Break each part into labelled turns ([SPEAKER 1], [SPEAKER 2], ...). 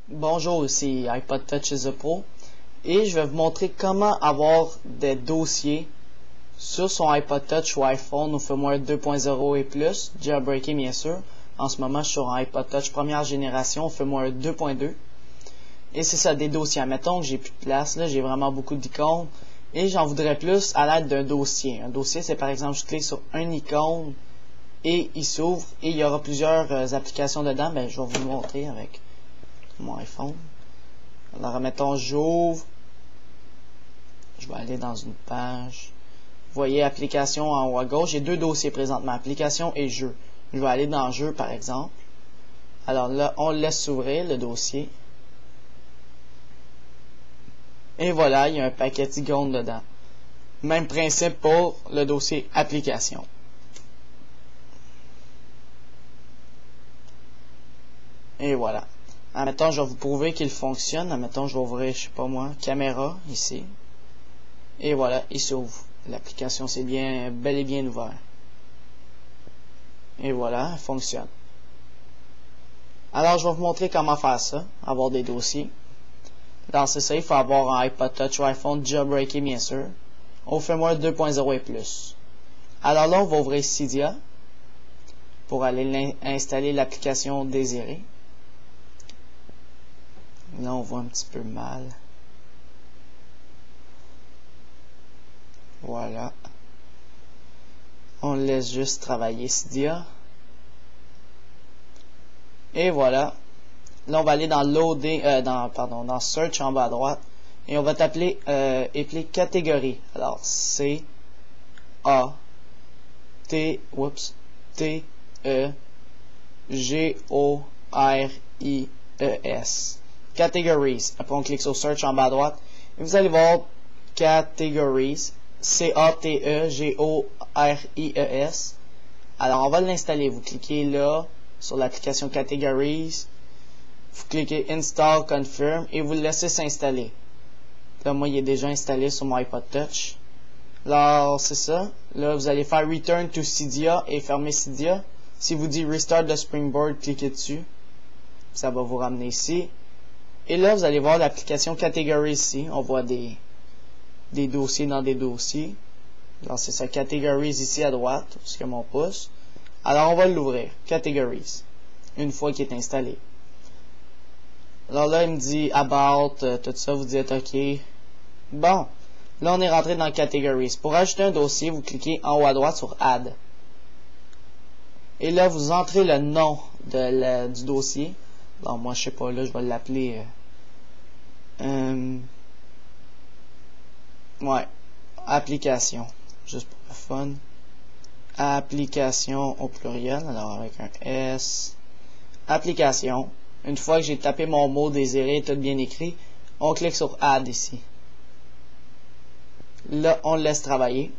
[SPEAKER 1] Bonjour, ici iPod Touch is a Pro et je vais vous montrer comment avoir des dossiers sur son iPod Touch ou iPhone au firmware 2.0 et plus, jailbreaké bien sûr. En ce moment, je suis sur un iPod Touch première génération au firmware 2.2 et c'est ça, des dossiers. Admettons que j'ai plus de place, là j'ai vraiment beaucoup d'icônes et j'en voudrais plus à l'aide d'un dossier. Un dossier, c'est par exemple, je clique sur une icône et il s'ouvre et il y aura plusieurs applications dedans. Ben, je vais vous le montrer avec mon iPhone. Alors, mettons, j'ouvre. Je vais aller dans une page. Vous voyez, application en haut à gauche. J'ai deux dossiers présentement, application et jeu. Je vais aller dans jeu, par exemple. Alors là, on laisse s'ouvrir le dossier. Et voilà, il y a un paquet d'icônes dedans. Même principe pour le dossier application. Et voilà. Admettons, je vais vous prouver qu'il fonctionne. Admettons, je vais ouvrir, je sais pas moi, caméra, ici. Et voilà, il s'ouvre. L'application c'est bien, bel et bien ouvert. Et voilà, elle fonctionne. Alors, je vais vous montrer comment faire ça, avoir des dossiers. Dans c'est ça, il faut avoir un iPod Touch ou iPhone jailbreaké, bien sûr, au firmware 2.0 et plus. Alors là, on va ouvrir Cydia pour aller installer l'application désirée. Là, on voit un petit peu mal. Voilà. On laisse juste travailler Cydia. Et voilà. Là, on va aller dans Loading, dans Search en bas à droite. Et on va t'appeler, appeler catégorie. Alors, C, A, T, T, E, G, O, R, I, E, S. Categories. Après, on clique sur Search en bas à droite. Et vous allez voir Categories. C-A-T-E-G-O-R-I-E-S. Alors, on va l'installer. Vous cliquez là, sur l'application Categories. Vous cliquez Install Confirm et vous le laissez s'installer. Là, moi, il est déjà installé sur mon iPod Touch. Alors, c'est ça. Là, vous allez faire Return to Cydia et fermer Cydia. Si vous dit Restart the Springboard, cliquez dessus. Ça va vous ramener ici. Et là, vous allez voir l'application Categories ici. On voit des dossiers dans des dossiers. Alors, c'est ça, Categories ici à droite, parce que mon pouce. Alors, on va l'ouvrir. Categories. Une fois qu'il est installé. Alors là, il me dit About, tout ça, vous dites OK. Bon, là, on est rentré dans Categories. Pour ajouter un dossier, vous cliquez en haut à droite sur Add. Et là, vous entrez le nom du dossier. Bon, moi, je sais pas, là, je vais l'appeler... ouais, application. Juste pour le fun. Application au pluriel, alors avec un S. Application. Une fois que j'ai tapé mon mot désiré, tout bien écrit, on clique sur Add ici. Là, on le laisse travailler.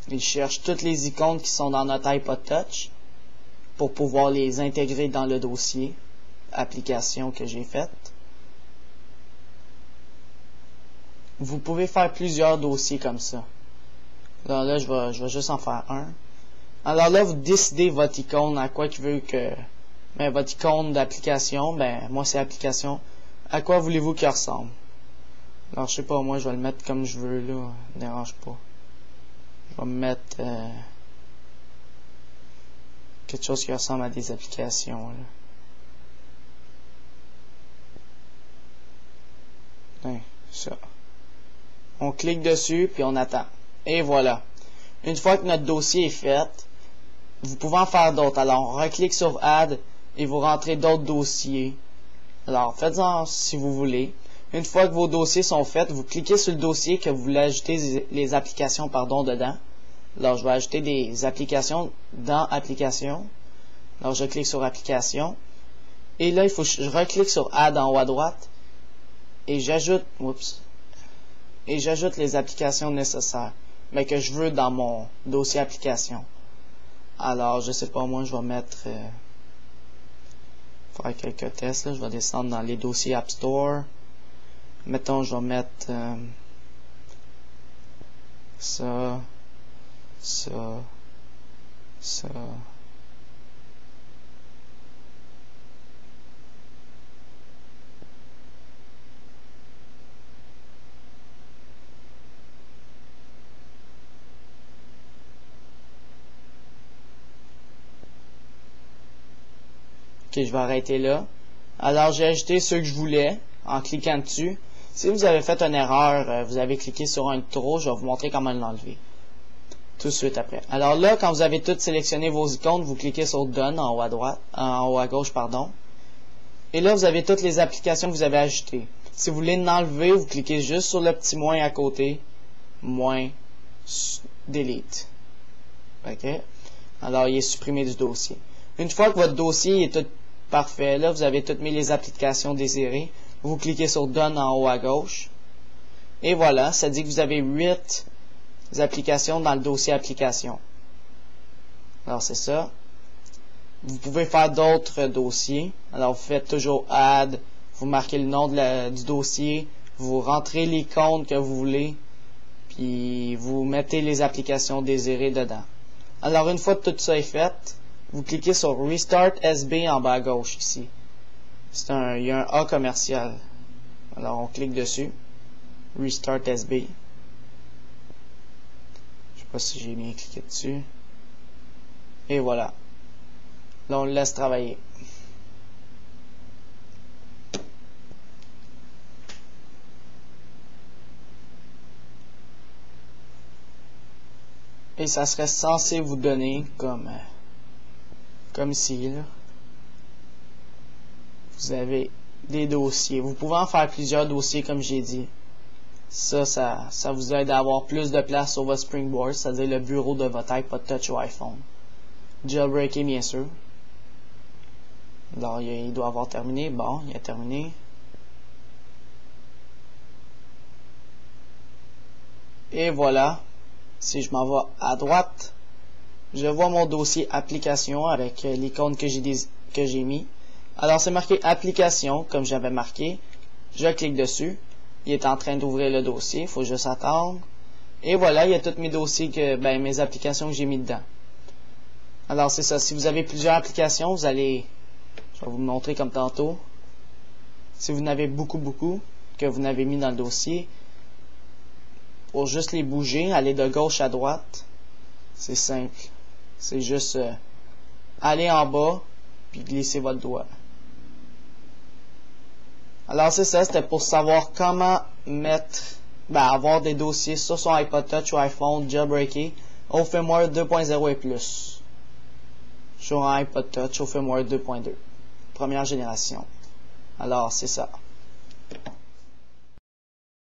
[SPEAKER 1] Il cherche toutes les icônes qui sont dans notre iPod Touch pour pouvoir les intégrer dans le dossier application que j'ai faite. Vous pouvez faire plusieurs dossiers comme ça. Alors là, je vais juste en faire un. Alors là, vous décidez votre icône à quoi tu veux que... Ben, votre icône d'application, ben, moi c'est application. À quoi voulez-vous qu'il ressemble? Alors, je sais pas, moi, je vais le mettre comme je veux, là. Ne dérange pas. Je vais me mettre... quelque chose qui ressemble à des applications, là. Ben, ça. On clique dessus, puis on attend. Et voilà. Une fois que notre dossier est fait, vous pouvez en faire d'autres. Alors, on reclique sur Add et vous rentrez d'autres dossiers. Alors, faites-en si vous voulez. Une fois que vos dossiers sont faits, vous cliquez sur le dossier que vous voulez ajouter les applications dedans. Alors, je vais ajouter des applications dans Application. Alors, je clique sur Application. Et là, il faut que je reclique sur Add en haut à droite. Et j'ajoute... Et j'ajoute les applications nécessaires, mais que je veux dans mon dossier application. Alors, je sais pas, moi, je vais mettre... faire quelques tests, là. Je vais descendre dans les dossiers App Store. Mettons, je vais mettre... ça... Ok, je vais arrêter là. Alors, j'ai ajouté ceux que je voulais en cliquant dessus. Si vous avez fait une erreur, vous avez cliqué sur un de trop, je vais vous montrer comment l'enlever. Tout de suite après. Alors là, quand vous avez tout sélectionné vos icônes, vous cliquez sur Done en haut à droite, en haut à gauche, pardon. Et là, vous avez toutes les applications que vous avez ajoutées. Si vous voulez l'enlever, vous cliquez juste sur le petit moins à côté, moins Delete. Ok? Alors, il est supprimé du dossier. Une fois que votre dossier est tout parfait, là, vous avez toutes mis les applications désirées. Vous cliquez sur Done en haut à gauche. Et voilà, ça dit que vous avez 8 applications dans le dossier application. Alors, c'est ça. Vous pouvez faire d'autres dossiers. Alors, vous faites toujours Add, vous marquez le nom du dossier, vous rentrez les comptes que vous voulez, puis vous mettez les applications désirées dedans. Alors, une fois que tout ça est fait, vous cliquez sur Restart SB en bas à gauche ici. Il y a un A commercial. Alors, on clique dessus. Restart SB. Je sais pas si j'ai bien cliqué dessus. Et voilà. Là, on le laisse travailler. Et ça serait censé vous donner comme ici, là. Vous avez des dossiers. Vous pouvez en faire plusieurs dossiers, comme j'ai dit. Ça vous aide à avoir plus de place sur votre Springboard, c'est-à-dire le bureau de votre iPod Touch ou iPhone. Jailbreaker, bien sûr. Alors, il doit avoir terminé. Bon, il a terminé. Et voilà. Si je m'en vais à droite, je vois mon dossier application avec l'icône que j'ai mis. Alors, c'est marqué application, comme j'avais marqué. Je clique dessus. Il est en train d'ouvrir le dossier. Il faut juste attendre. Et voilà, il y a tous mes dossiers, mes applications que j'ai mis dedans. Alors, c'est ça. Si vous avez plusieurs applications, je vais vous montrer comme tantôt. Si vous en avez beaucoup, que vous n'avez mis dans le dossier, pour juste les bouger, aller de gauche à droite, c'est simple. C'est juste aller en bas, puis glisser votre doigt. Alors c'est ça, c'était pour savoir comment avoir des dossiers sur son iPod Touch ou iPhone jailbreaké au firmware 2.0 et plus. Sur un iPod Touch au firmware 2.2. Première génération. Alors c'est ça.